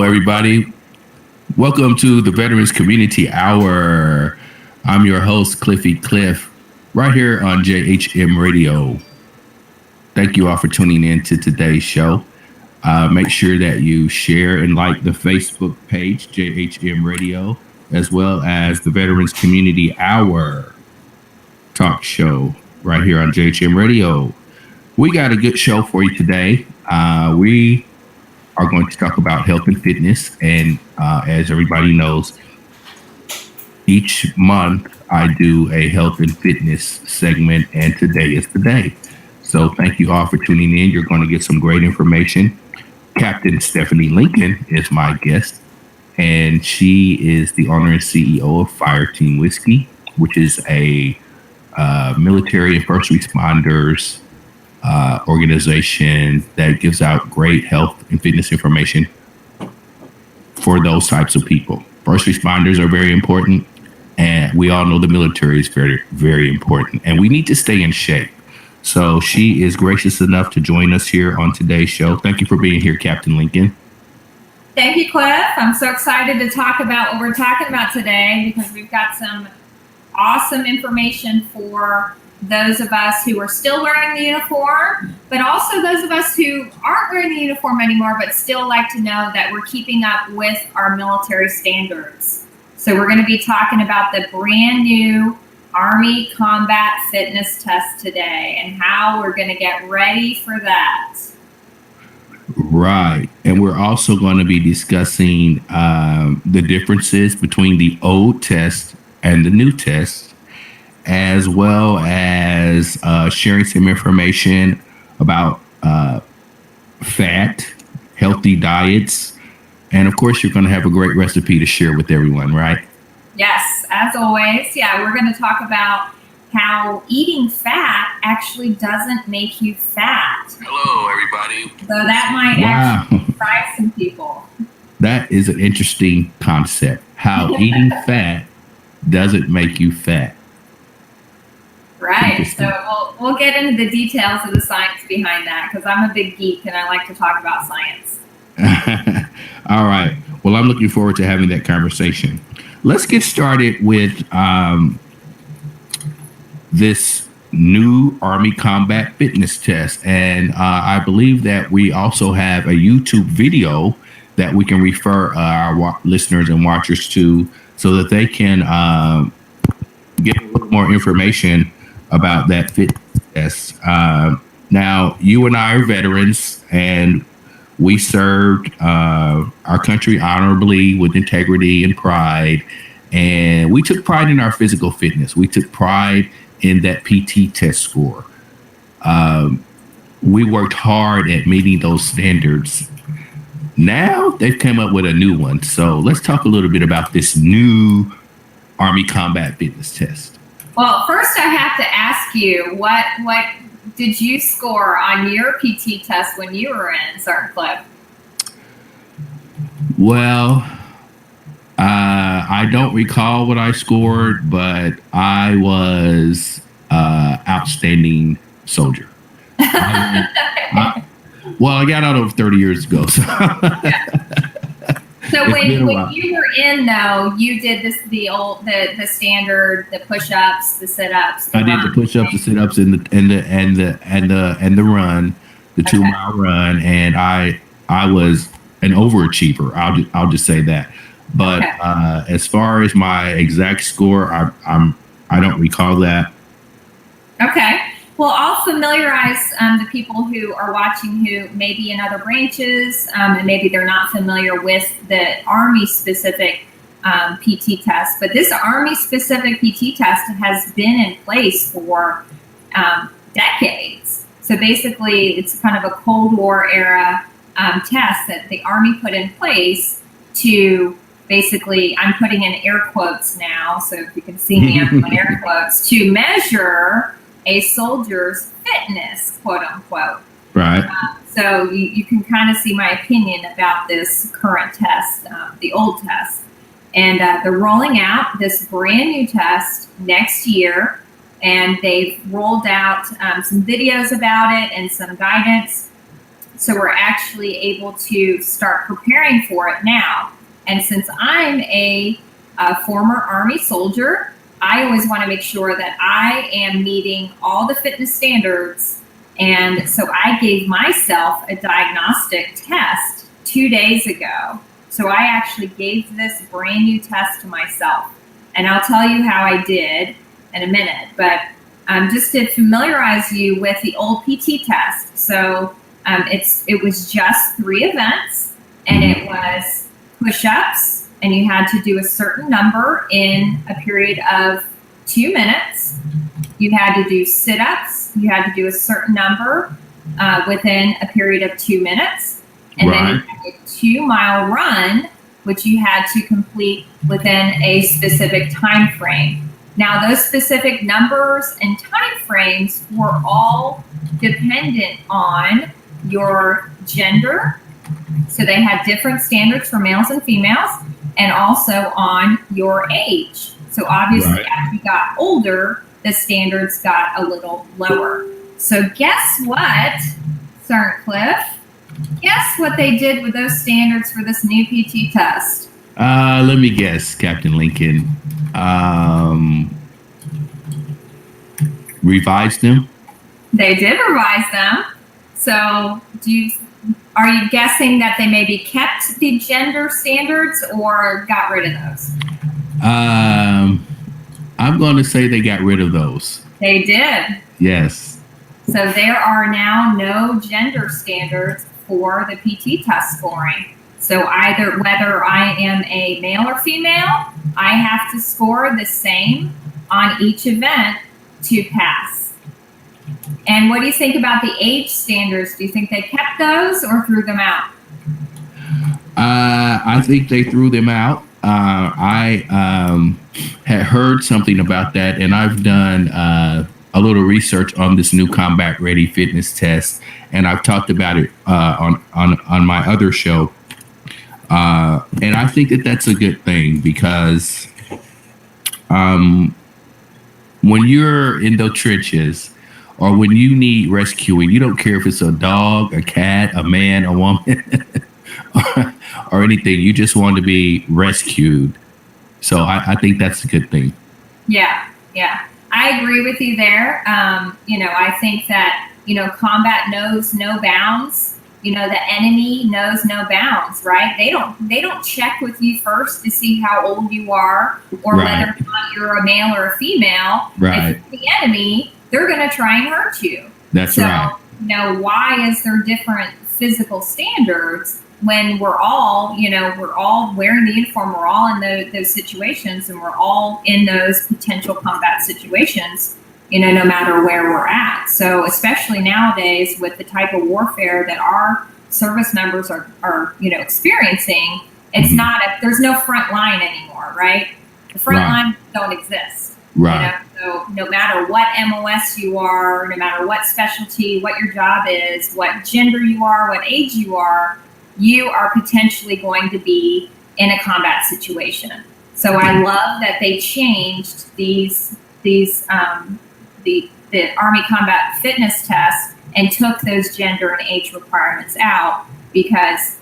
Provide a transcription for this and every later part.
everybody. Welcome to the Veterans Community Hour. I'm your host, Cliffy Cliff, right here on JHM Radio. Thank you all for tuning in to today's show. Make sure that you share and like the Facebook page, JHM Radio, as well as the Veterans Community Hour talk show right here on JHM Radio. We got a good show for you today. We are going to talk about health and fitness. And as everybody knows, each month I do a health and fitness segment, and today is the day. So thank you all for tuning in. You're going to get some great information. Captain Stephanie Lincoln is my guest, and she is the owner and CEO of Fire Team Whiskey, which is a military and first responders organization that gives out great health and fitness information for those types of people. First responders are very important, and we all know the military is very, very important, and we need to stay in shape. So she is gracious enough to join us here on today's show. Thank you for being here, Captain Lincoln. Thank you, Cliff. I'm so excited to talk about what we're talking about today because we've got some awesome information for those of us who are still wearing the uniform, but also those of us who aren't wearing the uniform anymore, but still like to know that we're keeping up with our military standards. So we're going to be talking about the brand new Army Combat Fitness Test today and how we're going to get ready for that. Right. And we're also going to be discussing the differences between the old test and the new test, as well as sharing some information about fat, healthy diets. And of course, you're going to have a great recipe to share with everyone, right? Yes, as always. Yeah, we're going to talk about how eating fat actually doesn't make you fat. Hello, everybody. So that might actually surprise some people. That is an interesting concept. How eating fat doesn't make you fat. Right. So we'll get into the details of the science behind that because I'm a big geek and I like to talk about science. All right. Well, I'm looking forward to having that conversation. Let's get started with this new Army Combat Fitness Test. And I believe that we also have a YouTube video that we can refer our listeners and watchers to so that they can get a little more information about that fitness test. Now, you and I are veterans, and we served our country honorably with integrity and pride. And we took pride in our physical fitness. We took pride in that PT test score. We worked hard at meeting those standards. Now they've come up with a new one. So let's talk a little bit about this new Army Combat Fitness Test. Well, first I have to ask you, what did you score on your PT test when you were in Sergeant Cliff? Well, I don't recall what I scored, but I was outstanding soldier. I got out of 30 years ago. So, so when you were in, though, you did the standard, the push-ups, the sit-ups. I did the push-ups, the sit-ups, and the run, the 2 mile run, and I was an overachiever. I'll just say that. But as far as my exact score, I don't recall that. Okay. Well, I'll familiarize the people who are watching who may be in other branches and maybe they're not familiar with the Army-specific PT test. But this Army-specific PT test has been in place for decades. So basically, it's kind of a Cold War era test that the Army put in place to basically, I'm putting in air quotes now, so if you can see me, I'm putting air quotes, to measure a soldier's fitness, quote unquote. Right. So you can kind of see my opinion about this current test, the old test. And they're rolling out this brand new test next year. And they've rolled out some videos about it and some guidance. So we're actually able to start preparing for it now. And since I'm a former Army soldier, I always want to make sure that I am meeting all the fitness standards. And so I gave myself a diagnostic test 2 days ago. So I actually gave this brand new test to myself. And I'll tell you how I did in a minute. But just to familiarize you with the old PT test. So it was just 3 events, and it was push-ups, and you had to do a certain number in a period of 2 minutes. You had to do sit-ups. You had to do a certain number within a period of 2 minutes. And then you had a 2-mile run, which you had to complete within a specific time frame. Now, those specific numbers and time frames were all dependent on your gender. So they had different standards for males and females, and also on your age. So obviously, as you got older, the standards got a little lower. So guess what, Sergeant Cliff? Guess what they did with those standards for this new PT test? Let me guess, Captain Lincoln. Revised them? They did revise them. So are you guessing that they maybe kept the gender standards or got rid of those? I'm going to say they got rid of those. They did. Yes. So there are now no gender standards for the PT test scoring. So whether I am a male or female, I have to score the same on each event to pass. And what do you think about the age standards? Do you think they kept those or threw them out? I think they threw them out. I had heard something about that, and I've done a little research on this new combat ready fitness test, and I've talked about it on my other show. And I think that that's a good thing because when you're in the trenches or when you need rescuing, you don't care if it's a dog, a cat, a man, a woman, or anything. You just want to be rescued. So I think that's a good thing. Yeah. I agree with you there. I think that, combat knows no bounds. The enemy knows no bounds, right? They don't check with you first to see how old you are or whether or not you're a male or a female. Right. If you're the enemy, they're going to try and hurt you. That's right. Why is there different physical standards when we're all wearing the uniform, we're all in those situations, and we're all in those potential combat situations, no matter where we're at. So especially nowadays with the type of warfare that our service members are experiencing, it's not there's no front line anymore, right? The front line don't exist. Right. So no matter what MOS you are, no matter what specialty, what your job is, what gender you are, what age you are potentially going to be in a combat situation. So I love that they changed these the Army Combat Fitness test and took those gender and age requirements out because,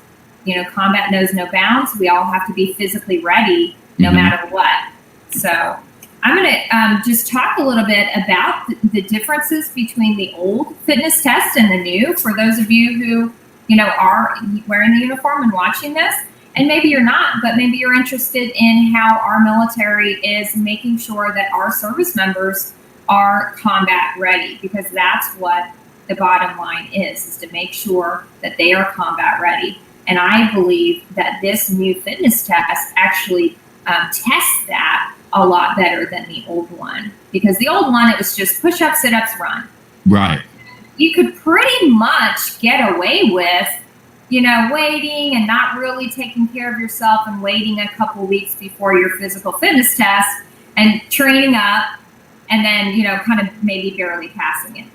combat knows no bounds. We all have to be physically ready no matter what. So I'm going to just talk a little bit about the differences between the old fitness test and the new for those of you who, are wearing the uniform and watching this. And maybe you're not, but maybe you're interested in how our military is making sure that our service members are combat ready, because that's what the bottom line is to make sure that they are combat ready. And I believe that this new fitness test actually tests that a lot better than the old one, because the old one, it was just push-ups, sit-ups, run. Right. You could pretty much get away with, waiting and not really taking care of yourself and waiting a couple weeks before your physical fitness test and training up and then, kind of maybe barely passing it.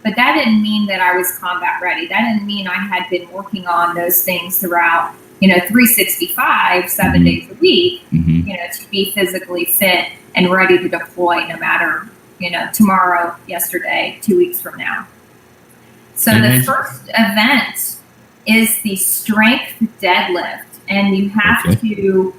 But that didn't mean that I was combat ready. That didn't mean I had been working on those things throughout, 365, 7 days a week, to be physically fit and ready to deploy no matter, tomorrow, yesterday, 2 weeks from now. So the first event is the strength deadlift. And you have to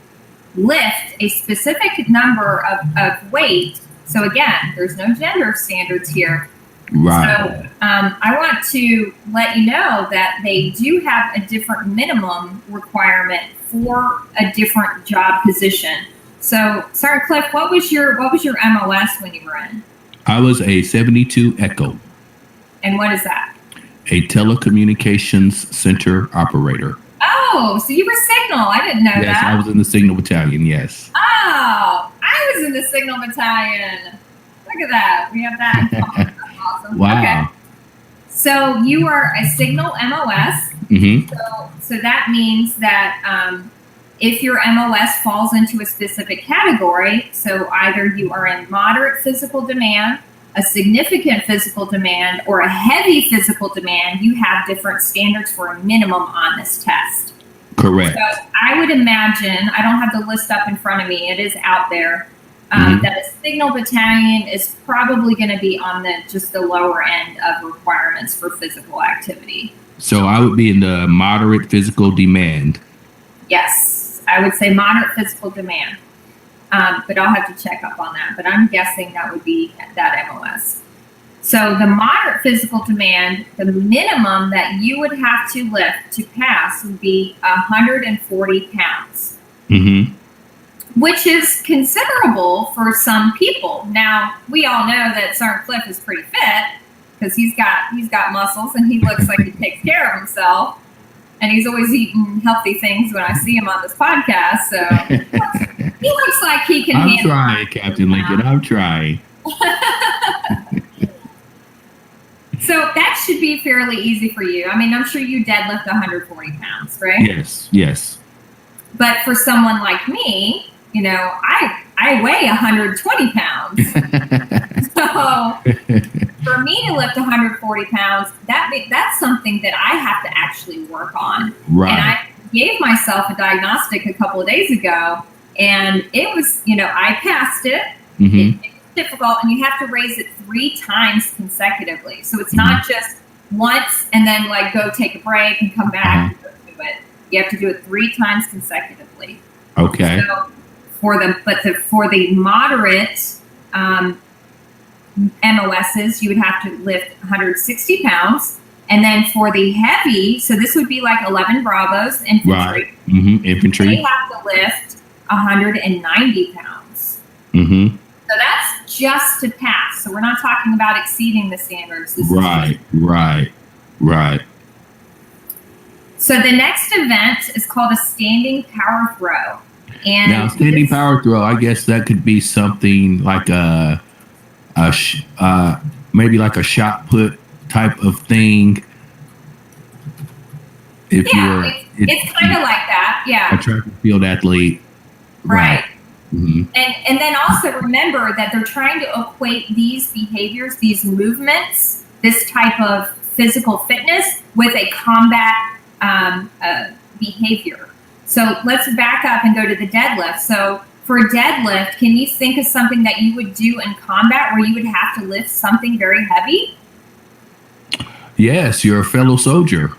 lift a specific number of weight. So again, there's no gender standards here. Right. So I want to let you know that they do have a different minimum requirement for a different job position. So, sorry, Cliff, what was your MOS when you were in? I was a 72 Echo. And what is that? A telecommunications center operator. Oh, so you were Signal. I didn't know that. Yes, I was in the Signal Battalion, yes. Oh, I was in the Signal Battalion. Look at that. We have that in common. That's awesome. Wow. Okay. So you are a Signal MOS. Mm-hmm. So that means that if your MOS falls into a specific category, so either you are in moderate physical demand, a significant physical demand, or a heavy physical demand, you have different standards for a minimum on this test. Correct. So I would imagine, I don't have the list up in front of me, it is out there, that a Signal Battalion is probably going to be on just the lower end of requirements for physical activity. So I would be in the moderate physical demand. Yes, I would say moderate physical demand. But I'll have to check up on that. But I'm guessing that would be that MOS. So the moderate physical demand, the minimum that you would have to lift to pass would be 140 pounds, which is considerable for some people. Now, we all know that Sergeant Cliff is pretty fit because he's got muscles and he looks like he takes care of himself. And he's always eating healthy things when I see him on this podcast. So he looks like he can handle it. I'm trying, Captain Lincoln. I'm trying. So that should be fairly easy for you. I mean, I'm sure you deadlift 140 pounds, right? Yes. But for someone like me, you know, I weigh 120 pounds. So for me to lift 140 pounds, that's something that I have to actually work on. Right. And I gave myself a diagnostic a couple of days ago, and it was, you know, I passed it. It's difficult, and you have to raise it 3 times consecutively. So it's not just once and then like go take a break and come back and go do it. You have to do it 3 times consecutively. Okay. So for the moderate MOSs, you would have to lift 160 pounds. And then for the heavy, so this would be like 11 Bravos infantry. Right. Infantry. They have to lift 190 pounds. So that's just to pass. So we're not talking about exceeding the standards. Right. So the next event is called a standing power throw. And now, standing power throw, I guess that could be something like maybe like a shot put type of thing. It's kind of like that. Yeah. A track and field athlete. Right. And then also remember that they're trying to equate these behaviors, these movements, this type of physical fitness with a combat behavior. So let's back up and go to the deadlift. So for a deadlift, can you think of something that you would do in combat where you would have to lift something very heavy? Yes, you're a fellow soldier.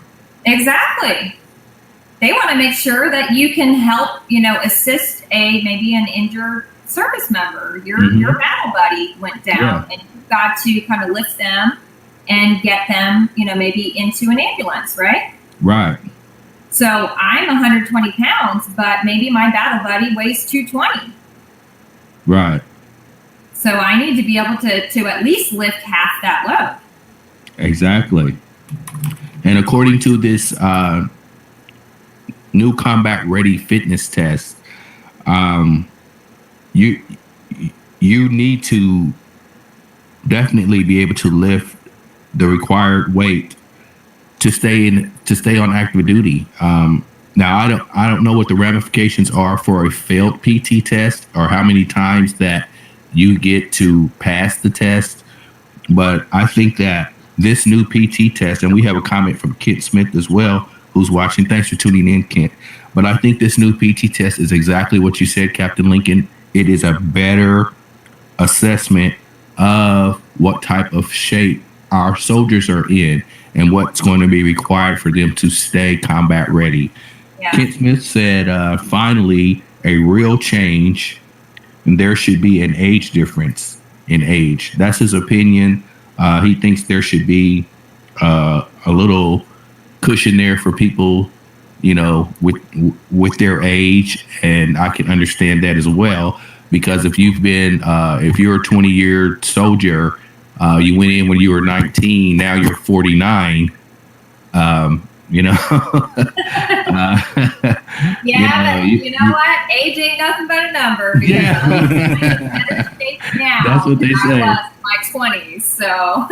Exactly. They want to make sure that you can help, you know, assist maybe an injured service member. Your battle buddy went down, and you've got to kind of lift them and get them, you know, maybe into an ambulance, right? Right. So I'm 120 pounds, but maybe my battle buddy weighs 220. Right. So I need to be able to at least lift half that load. Exactly. And according to this new combat ready fitness test, you need to definitely be able to lift the required weight to stay on active duty. Now I don't know what the ramifications are for a failed PT test or how many times that you get to pass the test, but I think that this new PT test, and we have a comment from Kent Smith as well, who's watching. Thanks for tuning in, Kent. But I think this new PT test is exactly what you said, Captain Lincoln. It is a better assessment of what type of shape our soldiers are in. and what's going to be required for them to stay combat ready. Yeah. Kent Smith said, finally, a real change, and there should be an age difference in age. That's his opinion. He thinks there should be a little cushion there for people, with their age, and I can understand that as well, because if you've been if you're a 20-year soldier, you went in when you were 19, now you're 49. Yeah, you know what? Age ain't nothing but a number. Yeah. Now, that's what they say. I was in my 20s, so.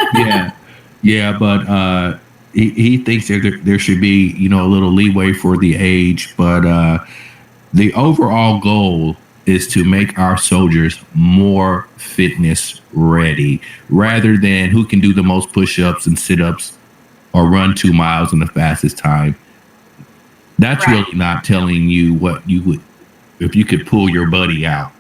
yeah, but he thinks there should be, a little leeway for the age, but the overall goal is to make our soldiers more fitness ready, rather than who can do the most push-ups and sit-ups or run 2 miles in the fastest time. That's right. Really not telling you what you would, if you could pull your buddy out.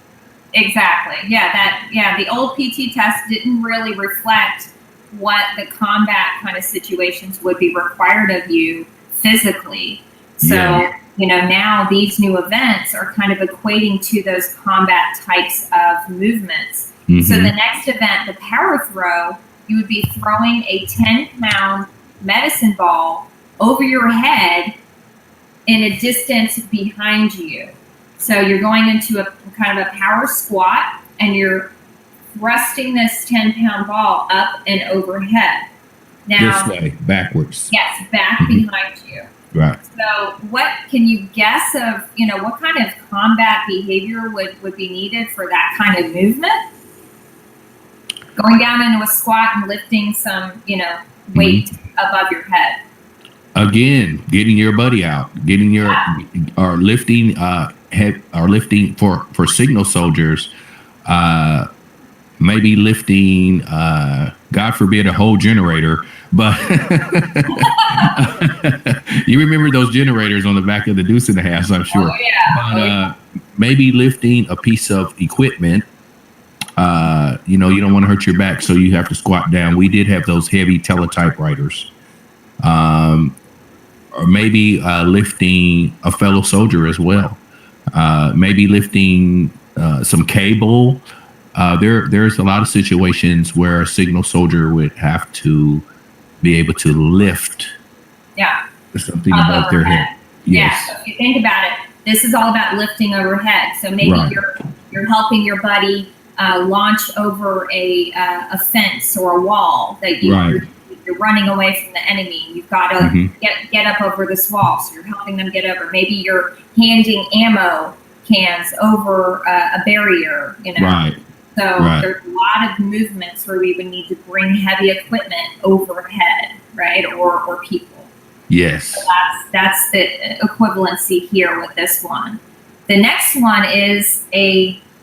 Exactly. Yeah, the old PT test didn't really reflect what the combat kind of situations would be required of you physically. So, now these new events are kind of equating to those combat types of movements. Mm-hmm. So the next event, the power throw, you would be throwing a 10-pound medicine ball over your head in a distance behind you. So you're going into a kind of a power squat, and you're thrusting this 10-pound ball up and overhead. Now, this way, backwards. Yes, back behind you. Right. So what can you guess of, what kind of combat behavior would be needed for that kind of movement? Going down into a squat and lifting some, weight above your head. Again, getting your buddy out, getting your or lifting lifting for signal soldiers, maybe lifting, God forbid, a whole generator, but you remember those generators on the back of the Deuce and a Half, I'm sure. Oh, yeah. But maybe lifting a piece of equipment. You don't want to hurt your back, so you have to squat down. We did have those heavy teletypewriters. Or maybe lifting a fellow soldier as well. Maybe lifting some cable. There's a lot of situations where a signal soldier would have to be able to lift something above their head. Yes. Yeah, so if you think about it, this is all about lifting overhead. So maybe you're helping your buddy launch over a fence or a wall that you're running away from the enemy. You've got to get up over this wall, so you're helping them get over. Maybe you're handing ammo cans over a barrier, Right. So there's a lot of movements where we would need to bring heavy equipment overhead, right, or people. Yes. So that's the equivalency here with this one. The next one is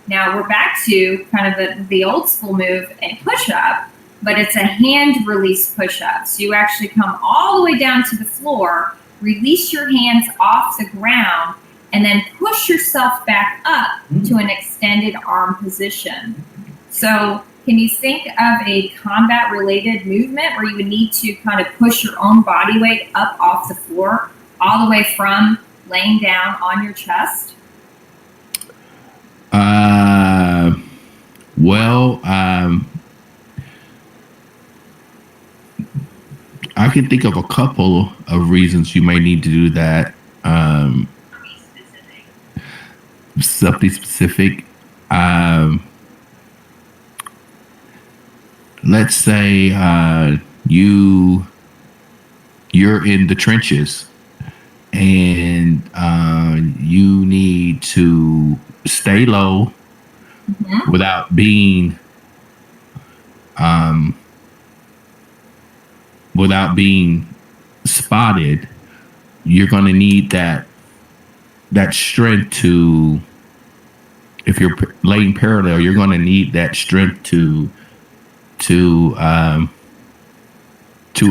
now we're back to kind of the old school move, a push-up, but it's a hand release push-up. So you actually come all the way down to the floor, release your hands off the ground, and then push yourself back up to an extended arm position. So can you think of a combat-related movement where you would need to kind of push your own body weight up off the floor, all the way from laying down on your chest? I can think of a couple of reasons you may need to do that. Something specific. Let's say you're in the trenches and you need to stay low without being spotted. You're going to need that strength to, if you're laying parallel, you're going to need that strength to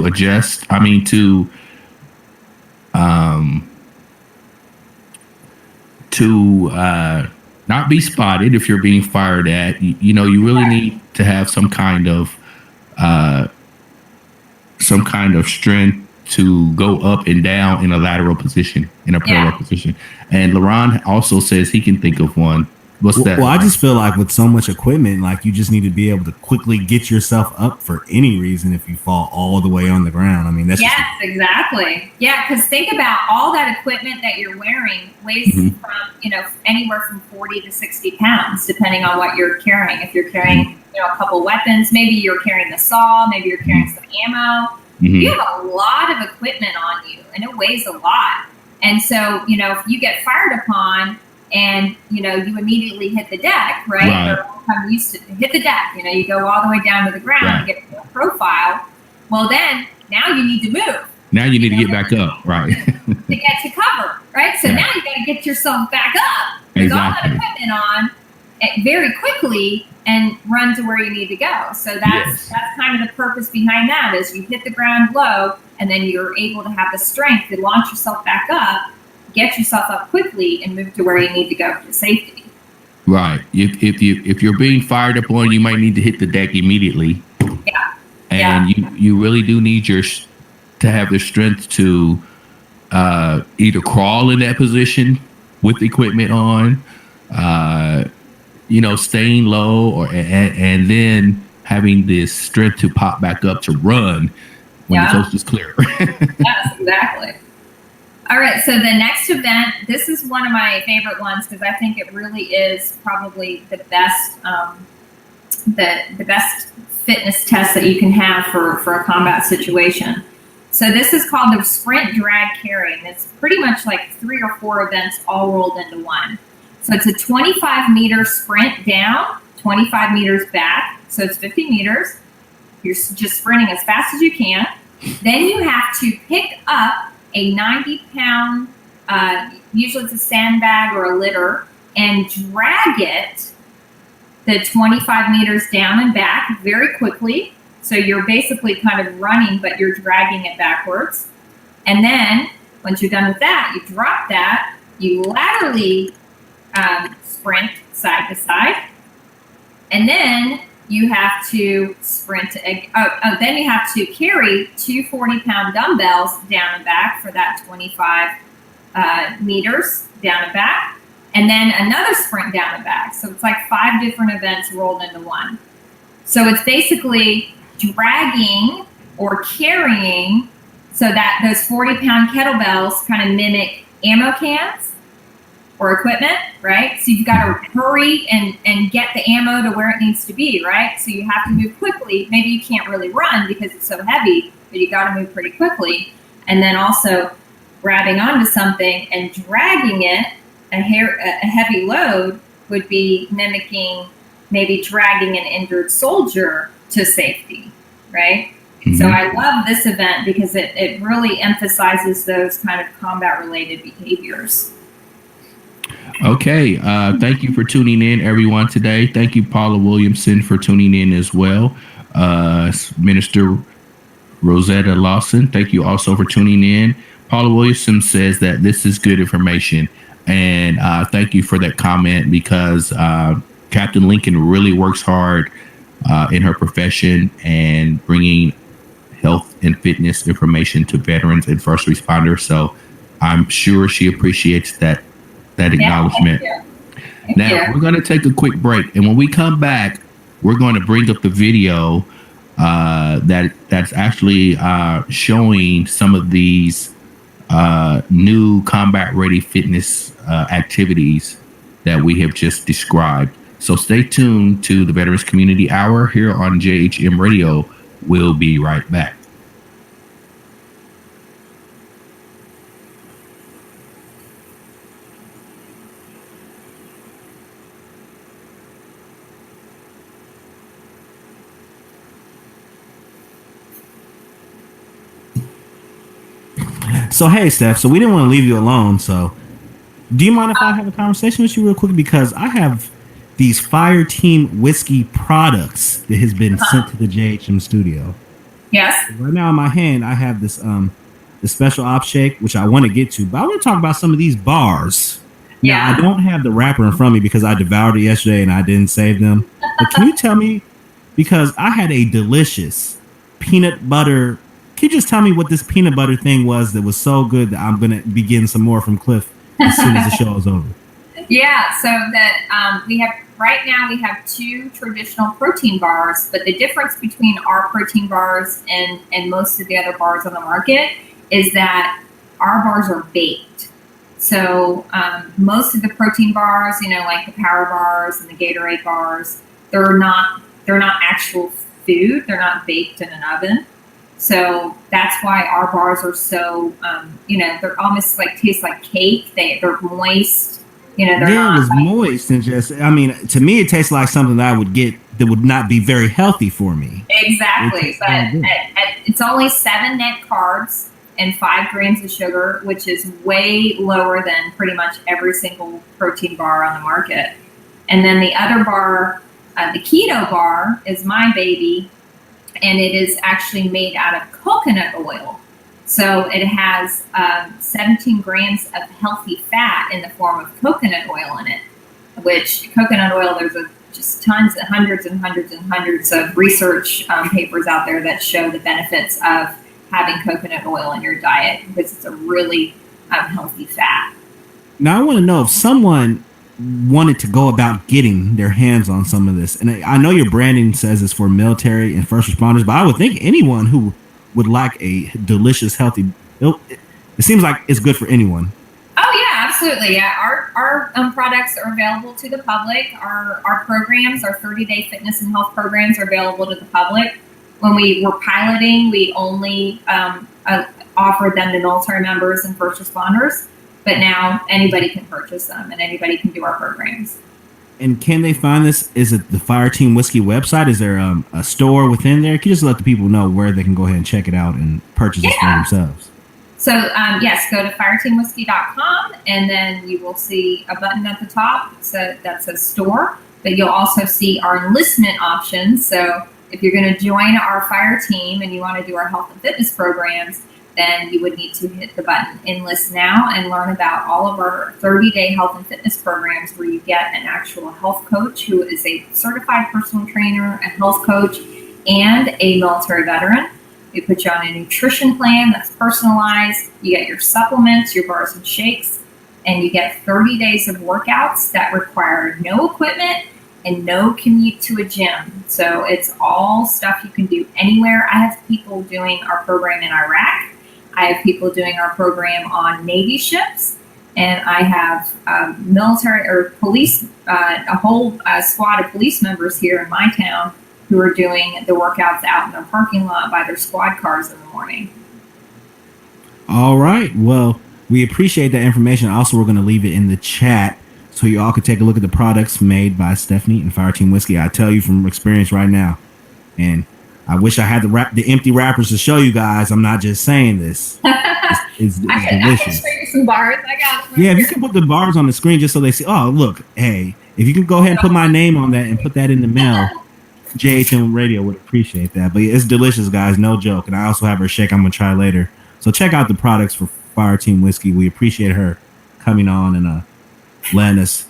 adjust. I mean, to not be spotted if you're being fired at. You really need to have some kind of some kind of strength to go up and down in a lateral position, in a parallel position. And LaRon also says he can think of one. What's that? Well, I just feel like with so much equipment, like you just need to be able to quickly get yourself up for any reason if you fall all the way on the ground. I mean, that's exactly. Yeah, because think about all that equipment that you're wearing weighs from, anywhere from 40 to 60 pounds, depending on what you're carrying. If you're carrying, a couple weapons, maybe you're carrying the saw, maybe you're carrying some ammo. You have a lot of equipment on you, and it weighs a lot. And so, if you get fired upon, and you immediately hit the deck, right? Or I'm used to hit the deck. You go all the way down to the ground and get a profile. Well, then now you need to move. Now you need to get back up, right? To get to cover, right? So now you got to get yourself back up with all that equipment on very quickly and run to where you need to go. So that's kind of the purpose behind that is you hit the ground low and then you're able to have the strength to launch yourself back up, get yourself up quickly and move to where you need to go for safety. Right. If you're being fired upon, you might need to hit the deck immediately. Yeah. And you really do need to have the strength to either crawl in that position with equipment on, staying low, and then having this strength to pop back up to run when the coast is clear. Yes, exactly. All right, so the next event, this is one of my favorite ones because I think it really is probably the best, the best fitness test that you can have for a combat situation. So this is called the sprint drag carry, and it's pretty much like 3 or 4 events all rolled into one. So it's a 25-meter sprint down, 25 meters back, so it's 50 meters. You're just sprinting as fast as you can. Then you have to pick up a 90-pound, usually it's a sandbag or a litter, and drag it the 25 meters down and back very quickly. So you're basically kind of running, but you're dragging it backwards. And then once you're done with that, you drop that, you laterally sprint side to side, and then you have to sprint. Then you have to carry 2 40-pound dumbbells down and back for that 25 meters down and back, and then another sprint down and back. So it's like 5 different events rolled into one. So it's basically dragging or carrying, so that those 40-pound kettlebells kind of mimic ammo cans or equipment, right? So you've got to hurry and get the ammo to where it needs to be, right? So you have to move quickly. Maybe you can't really run because it's so heavy, but you got to move pretty quickly. And then also grabbing onto something and dragging it, a heavy load would be mimicking maybe dragging an injured soldier to safety, right? Mm-hmm. So I love this event because it really emphasizes those kind of combat-related behaviors. Okay, thank you for tuning in, everyone, today. Thank you, Paula Williamson, for tuning in as well. Minister Rosetta Lawson, thank you also for tuning in. Paula Williamson says that this is good information, and thank you for that comment because Captain Lincoln really works hard in her profession and bringing health and fitness information to veterans and first responders. So I'm sure she appreciates that acknowledgement. Now we're going to take a quick break, and when we come back, we're going to bring up the video that's actually showing some of these new combat ready fitness activities that we have just described. So stay tuned to the Veterans Community Hour here on JHM Radio. We'll be right back. So, hey, Steph, so we didn't want to leave you alone. So do you mind if I have a conversation with you real quick? Because I have these Fire Team whiskey products that has been sent to the JHM studio. Yes. Right now in my hand, I have this the special op shake, which I want to get to, but I want to talk about some of these bars. Now, I don't have the wrapper in front of me because I devoured it yesterday and I didn't save them. But can you tell me, because I had a delicious peanut butter Can you just tell me what this peanut butter thing was that was so good that I'm gonna be getting some more from Cliff as soon as the show is over? Yeah, so that we have right now we have 2 traditional protein bars, but the difference between our protein bars and most of the other bars on the market is that our bars are baked. So most of the protein bars, like the Power bars and the Gatorade bars, they're not actual food. They're not baked in an oven. So that's why our bars are so, they're almost taste like cake. They're moist. They're Yeah, it was moist and just, to me, it tastes like something that I would get that would not be very healthy for me. Exactly. But it's only 7 net carbs and 5 grams of sugar, which is way lower than pretty much every single protein bar on the market. And then the other bar, the keto bar, is my baby, and it is actually made out of coconut oil. So it has 17 grams of healthy fat in the form of coconut oil in it, which coconut oil, there's just tons, hundreds and hundreds and hundreds of research papers out there that show the benefits of having coconut oil in your diet because it's a really healthy fat. Now, I want to know if someone wanted to go about getting their hands on some of this. And I know your branding says it's for military and first responders, but I would think anyone who would like a delicious, healthy, it seems like it's good for anyone. Oh yeah, absolutely. Yeah, our products are available to the public. Our programs, our 30-day fitness and health programs, are available to the public. When we were piloting, we only offered them to military members and first responders. But now anybody can purchase them and anybody can do our programs. And can they find this? Is it the Fireteam Whiskey website? Is there a store within there? Can you just let the people know where they can go ahead and check it out and purchase it for themselves? So, yes, go to fireteamwhiskey.com and then you will see a button at the top that says store. But you'll also see our enlistment options. So if you're going to join our fire team and you want to do our health and fitness programs, then you would need to hit the button Enlist Now and learn about all of our 30-day health and fitness programs where you get an actual health coach who is a certified personal trainer, a health coach, and a military veteran. We put you on a nutrition plan that's personalized. You get your supplements, your bars and shakes, and you get 30 days of workouts that require no equipment and no commute to a gym. So it's all stuff you can do anywhere. I have people doing our program in Iraq. I have people doing our program on Navy ships, and I have military or police, a whole squad of police members here in my town who are doing the workouts out in the parking lot by their squad cars in the morning. All right. Well, we appreciate that information. Also, we're going to leave it in the chat so you all can take a look at the products made by Stephanie and Fireteam Whiskey. I tell you from experience right now, and I wish I had the empty wrappers to show you guys. I'm not just saying this. It's delicious. I can show you some bars. I got them. Yeah, if you can put the bars on the screen just so they see, oh, look, hey, if you can go ahead and put my name on that and put that in the mail, JHM Radio would appreciate that. But it's delicious, guys, no joke. And I also have her shake I'm going to try later. So check out the products for Fireteam Whiskey. We appreciate her coming on and letting us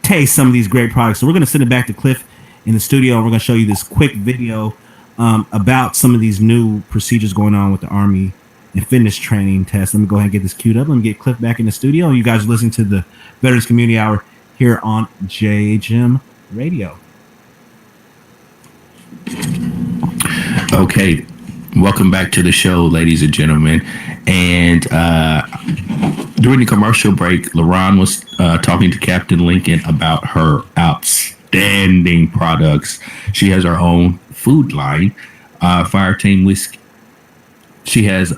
taste some of these great products. So we're going to send it back to Cliff in the studio, and we're going to show you this quick video about some of these new procedures going on with the Army and fitness training test. Let me go ahead and get this queued up. Let me get Cliff back in the studio. You guys are listening to the Veterans Community Hour here on JHM Radio. Okay, welcome back to the show, ladies and gentlemen. And during the commercial break, LaRon was talking to Captain Lincoln about her outstanding products. She has her own food line, Fireteam Whiskey. She has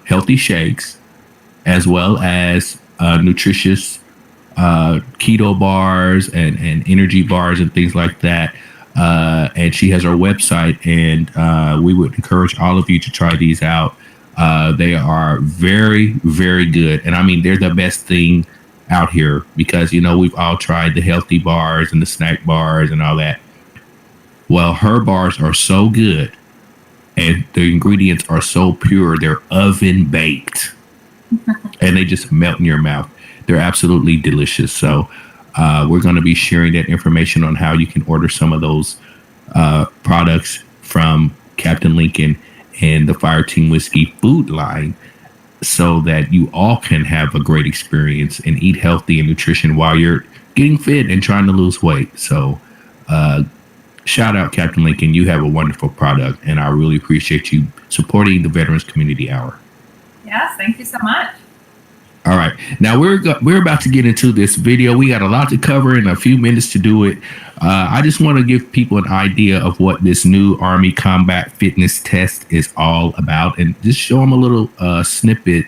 healthy shakes as well as nutritious keto bars and energy bars and things like that. And she has her website, and we would encourage all of you to try these out. They are very, very good. And I mean, they're the best thing out here because, you know, we've all tried the healthy bars and the snack bars and all that. Well, her bars are so good and the ingredients are so pure. They're oven baked and they just melt in your mouth. They're absolutely delicious. So we're going to be sharing that information on how you can order some of those products from Captain Lincoln and the Fire Team Whiskey food line, so that you all can have a great experience and eat healthy and nutrition while you're getting fit and trying to lose weight. So, shout out Captain Lincoln. You have a wonderful product, and I really appreciate you supporting the Veterans Community Hour. Yes, thank you so much. All right, now we're about to get into this video. We got a lot to cover in a few minutes to do it. I just want to give people an idea of what this new Army Combat Fitness Test is all about, and just show them a little snippet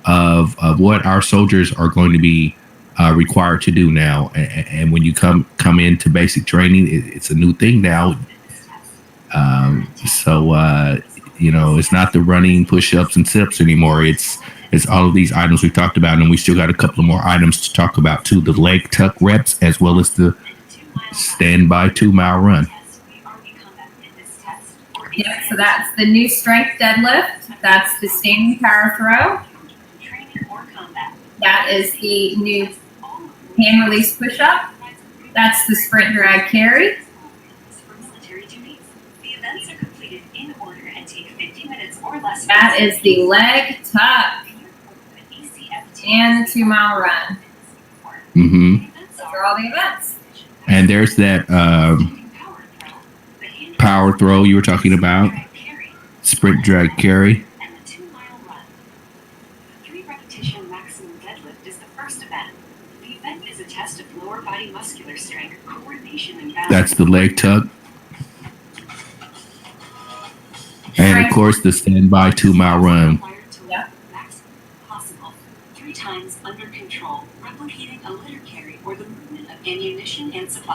of what our soldiers are going to be required to do now. And when you come into basic training, it's a new thing now. It's not the running, push-ups, and sit-ups anymore. It's all of these items we talked about, and we still got a couple of more items to talk about too. The leg tuck reps, as well as the standby 2-mile run. Yep, so that's the new strength deadlift. That's the standing power throw. That is the new hand release push-up. That's the sprint drag carry. That is the leg tuck and the 2-mile run. Mm-hmm. Those are all the events. And there's that power throw you were talking about, sprint drag carry. That's the leg tuck. And of course, the standby 2-mile run. Yep.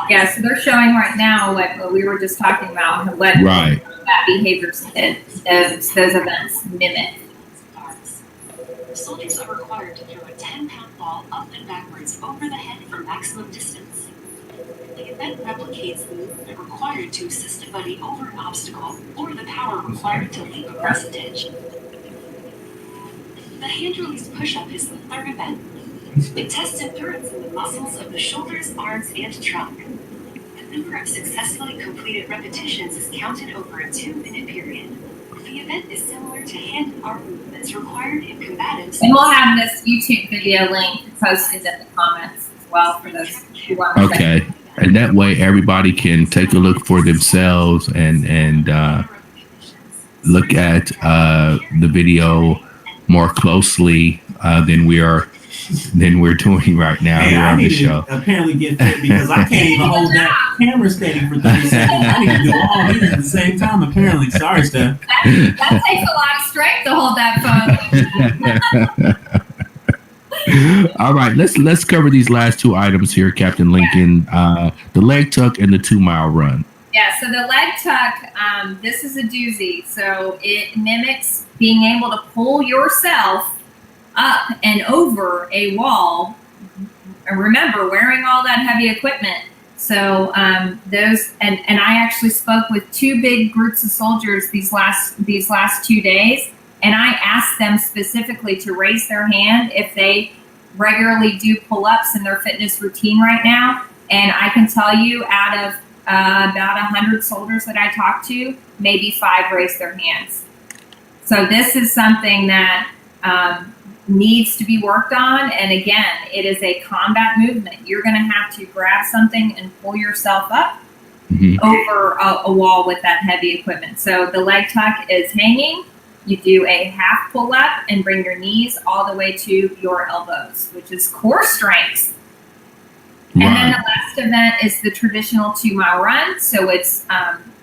Yeah, so they're showing right now what we were just talking about, what right. That behaviors those events mimic. Soldiers are required to throw a 10-pound ball up and backwards over the head for maximum distance. The event replicates the movement required to assist a buddy over an obstacle, or the power required to leap across a ditch. The hand-release push-up is the third event. It tests endurance in the muscles of the shoulders, arms, and trunk. The number of successfully completed repetitions is counted over a 2-minute period. The event is similar to hand and arm movements required in combatives. And we'll have this YouTube video link posted in the comments as well for those who want to. Okay. And that way everybody can take a look for themselves and look at the video more closely than we're doing right now here on the show. Apparently get fit because I can't even hold that camera steady for 30 seconds. I need to do all these at the same time, apparently. Sorry, Steph. That takes a lot of strength to hold that phone. All right, let's cover these last two items here, Captain Lincoln. The leg tuck and the 2-mile run. Yeah, so the leg tuck, this is a doozy. So it mimics being able to pull yourself up and over a wall. And remember, wearing all that heavy equipment. So those, and I actually spoke with 2 big groups of soldiers these last 2 days. And I asked them specifically to raise their hand if they regularly do pull-ups in their fitness routine right now. And I can tell you out of about 100 soldiers that I talked to, maybe 5 raised their hands. So this is something that needs to be worked on. And again, it is a combat movement. You're going to have to grab something and pull yourself up over a wall with that heavy equipment. So the leg tuck is hanging. You do a half pull up and bring your knees all the way to your elbows, which is core strength. And then the last event is the traditional 2-mile run. So it's,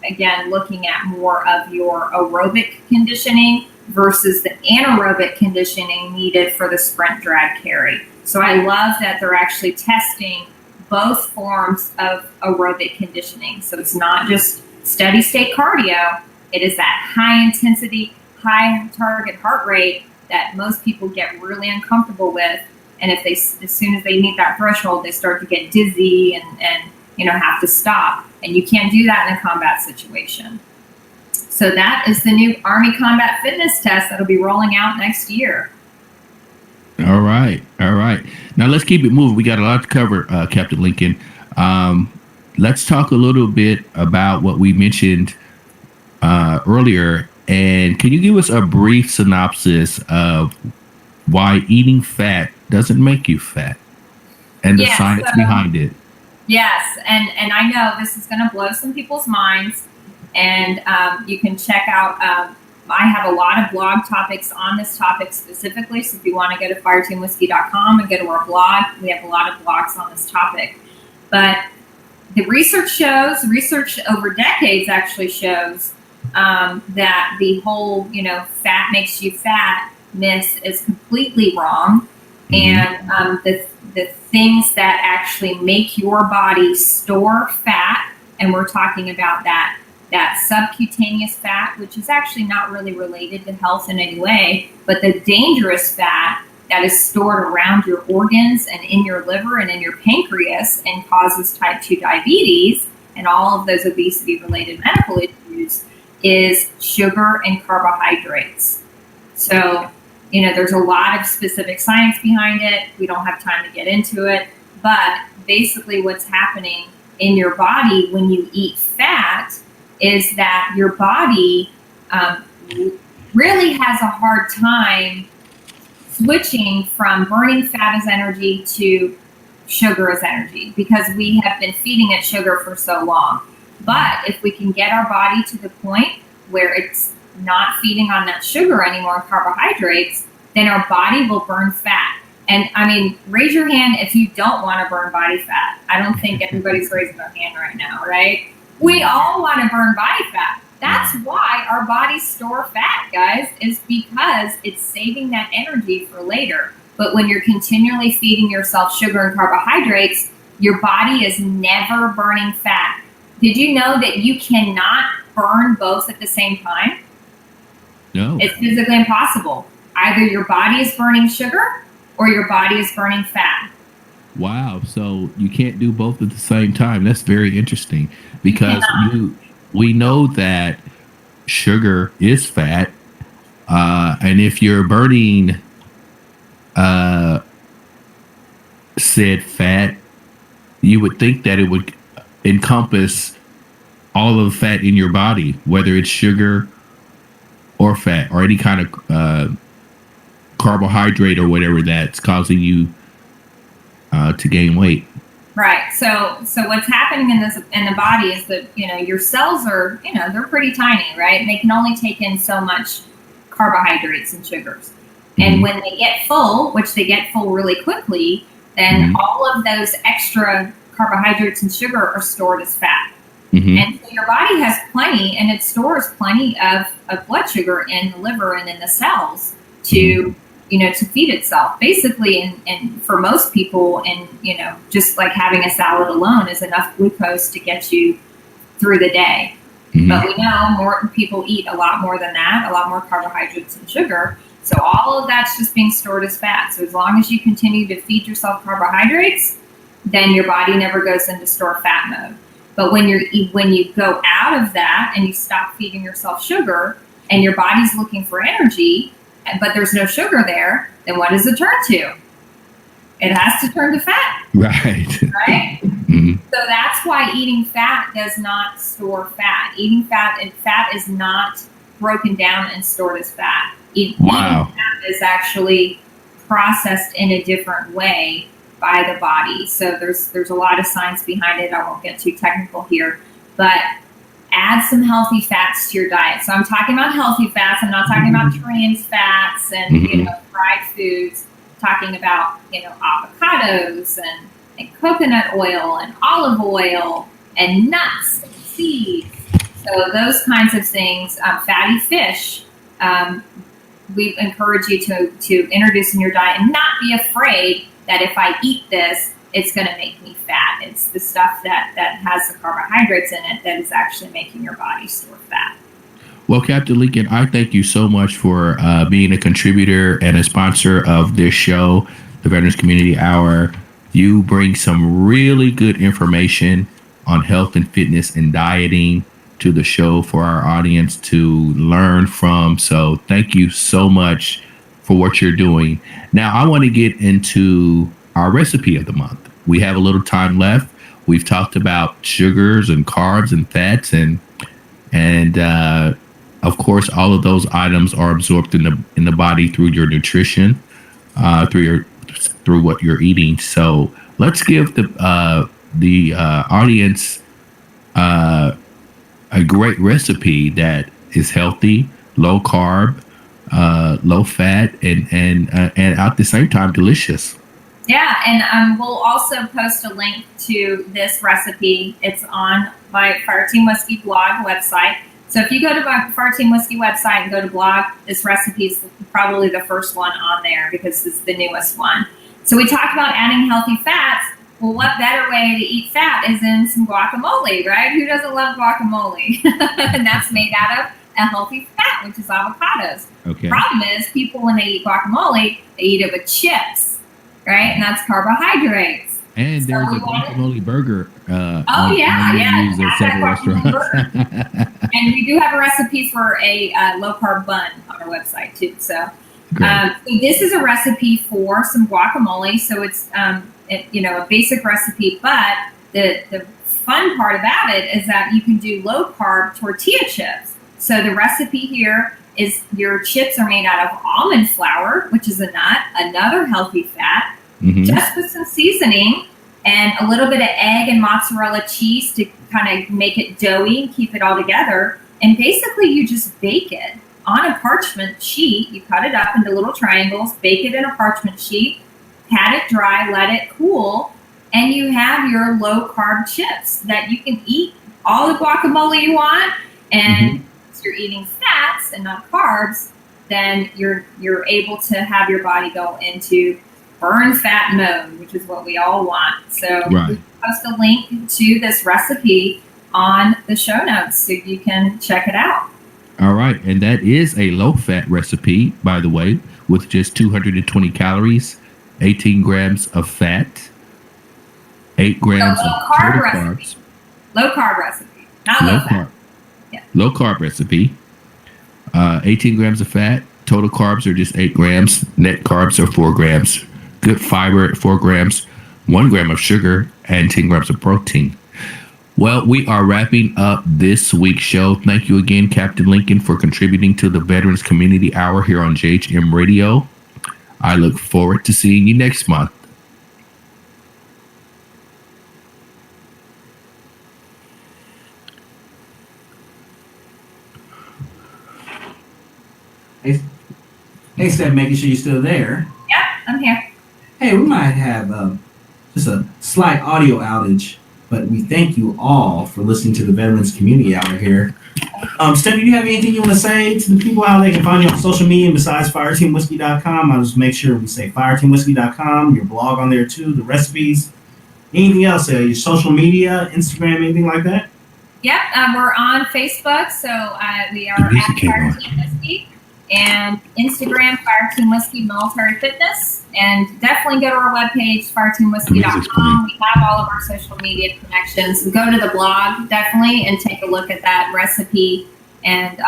again, looking at more of your aerobic conditioning versus the anaerobic conditioning needed for the sprint drag carry. So I love that they're actually testing both forms of aerobic conditioning. So it's not just steady state cardio. It is that high intensity, high target heart rate that most people get really uncomfortable with. And if they, as soon as they meet that threshold, they start to get dizzy and have to stop. And you can't do that in a combat situation. So that is the new Army Combat Fitness Test that'll be rolling out next year. All right. Now let's keep it moving. We got a lot to cover, Captain Lincoln. Let's talk a little bit about what we mentioned earlier And can you give us a brief synopsis of why eating fat doesn't make you fat and the science behind it? Yes, and I know this is going to blow some people's minds, and you can check out. I have a lot of blog topics on this topic specifically. So if you want to go to fireteamwhiskey.com and go to our blog, we have a lot of blogs on this topic. But the research over decades actually shows that the whole, fat makes you fat myth is completely wrong. Mm-hmm. And the things that actually make your body store fat, and we're talking about that subcutaneous fat, which is actually not really related to health in any way, but the dangerous fat that is stored around your organs and in your liver and in your pancreas and causes type 2 diabetes and all of those obesity-related medical issues is sugar and carbohydrates. So, there's a lot of specific science behind it. We don't have time to get into it, but basically what's happening in your body when you eat fat is that your body really has a hard time switching from burning fat as energy to sugar as energy because we have been feeding it sugar for so long. But if we can get our body to the point where it's not feeding on that sugar anymore, carbohydrates, then our body will burn fat. And I mean, raise your hand if you don't want to burn body fat. I don't think everybody's raising their hand right now, right? We all want to burn body fat. That's why our bodies store fat, guys, is because it's saving that energy for later. But when you're continually feeding yourself sugar and carbohydrates, your body is never burning fat. Did you know that you cannot burn both at the same time? No. It's physically impossible. Either your body is burning sugar or your body is burning fat. Wow. So you can't do both at the same time. That's very interesting because we know that sugar is fat. And if you're burning said fat, you would think that it would encompass all of the fat in your body, whether it's sugar or fat or any kind of carbohydrate or whatever that's causing you to gain weight. Right. So what's happening in the body is that, your cells are, they're pretty tiny, right? And they can only take in so much carbohydrates and sugars. Mm-hmm. And when they get full, which they get full really quickly, then all of those extra carbohydrates and sugar are stored as fat. Mm-hmm. And so your body has plenty, and it stores plenty of blood sugar in the liver and in the cells to to feed itself. Basically, and for most people, and just like having a salad alone is enough glucose to get you through the day. Mm-hmm. But we know more people eat a lot more than that, a lot more carbohydrates and sugar. So all of that's just being stored as fat. So as long as you continue to feed yourself carbohydrates, then your body never goes into store fat mode. But when you go out of that and you stop feeding yourself sugar and your body's looking for energy, but there's no sugar there, then what does it turn to? It has to turn to fat. Right. Right? Mm-hmm. So that's why eating fat does not store fat. Eating fat is not broken down and stored as fat. Eating fat is actually processed in a different way by the body. So there's a lot of science behind it. I won't get too technical here, but add some healthy fats to your diet. So I'm talking about healthy fats. I'm not talking about trans fats and fried foods. I'm talking about avocados and coconut oil and olive oil and nuts and seeds. So those kinds of things. Fatty fish. We encourage you to introduce in your diet and not be afraid that if I eat this, it's going to make me fat. It's the stuff that has the carbohydrates in it that is actually making your body store fat. Well, Captain Lincoln, I thank you so much for being a contributor and a sponsor of this show, the Veterans Community Hour. You bring some really good information on health and fitness and dieting to the show for our audience to learn from. So thank you so much for what you're doing. Now, I want to get into our recipe of the month. We have a little time left. We've talked about sugars and carbs and fats and of course, all of those items are absorbed in the body through your nutrition, through what you're eating. So let's give the audience a great recipe that is healthy, low carb, low fat, and at the same time delicious. Yeah, and we'll also post a link to this recipe. It's on my Fire Team Whiskey blog website. So if you go to my Fire Team Whiskey website and go to blog, this recipe is probably the first one on there because it's the newest one. So we talked about adding healthy fats. Well, what better way to eat fat is in some guacamole, right? Who doesn't love guacamole? And that's made out of a healthy fat, which is avocados. Okay. Problem is, people, when they eat guacamole, they eat it with chips, right? And that's carbohydrates. And there's a guacamole burger. Yeah. Several restaurants. And we do have a recipe for a low carb bun on our website too. So, so this is a recipe for some guacamole. So it's a basic recipe, but the fun part about it is that you can do low carb tortilla chips. So the recipe here is your chips are made out of almond flour, which is a nut, another healthy fat, just with some seasoning and a little bit of egg and mozzarella cheese to kind of make it doughy and keep it all together. And basically you just bake it on a parchment sheet. You cut it up into little triangles, bake it in a parchment sheet, pat it dry, let it cool, and you have your low carb chips that you can eat all the guacamole you want. And if you're eating fats and not carbs, then you're able to have your body go into burn fat mode, which is what we all want. So we post a link to this recipe on the show notes so you can check it out. All right. And that is a low fat recipe, by the way, with just 220 calories, 18 grams of fat, 8 grams of total carbs. Low carb recipe, not low fat. Yeah. Low carb recipe, 18 grams of fat, total carbs are just 8 grams, net carbs are 4 grams. Good fiber at 4 grams, 1 gram of sugar, and 10 grams of protein. Well, we are wrapping up this week's show. Thank you again, Captain Lincoln, for contributing to the Veterans Community Hour here on JHM Radio. I look forward to seeing you next month. Hey, Steph, making sure you're still there. Yep, I'm here. Hey, we might have just a slight audio outage, but we thank you all for listening to the Veterans Community Hour here. Steph, do you have anything you want to say to the people how they can find you on social media besides fireteamwhiskey.com? I'll just make sure we say fireteamwhiskey.com, your blog on there too, the recipes. Anything else? Your social media, Instagram, anything like that? Yep, we're on Facebook, so we are at Fire Team Whiskey, and Instagram, Fire Team Whiskey Military Fitness, and definitely go to our webpage, fireteamwhiskey.com. We have all of our social media connections. Go to the blog, definitely, and take a look at that recipe, and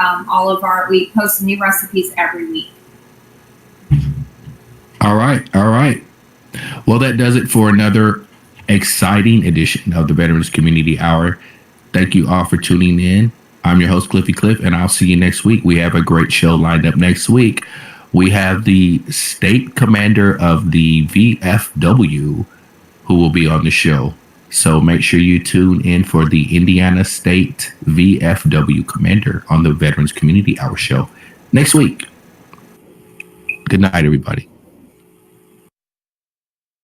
we post new recipes every week. All right. Well, that does it for another exciting edition of the Veterans Community Hour. Thank you all for tuning in. I'm your host, Cliffy Cliff, and I'll see you next week. We have a great show lined up next week. We have the state commander of the VFW who will be on the show. So make sure you tune in for the Indiana State VFW commander on the Veterans Community Hour show next week. Good night, everybody.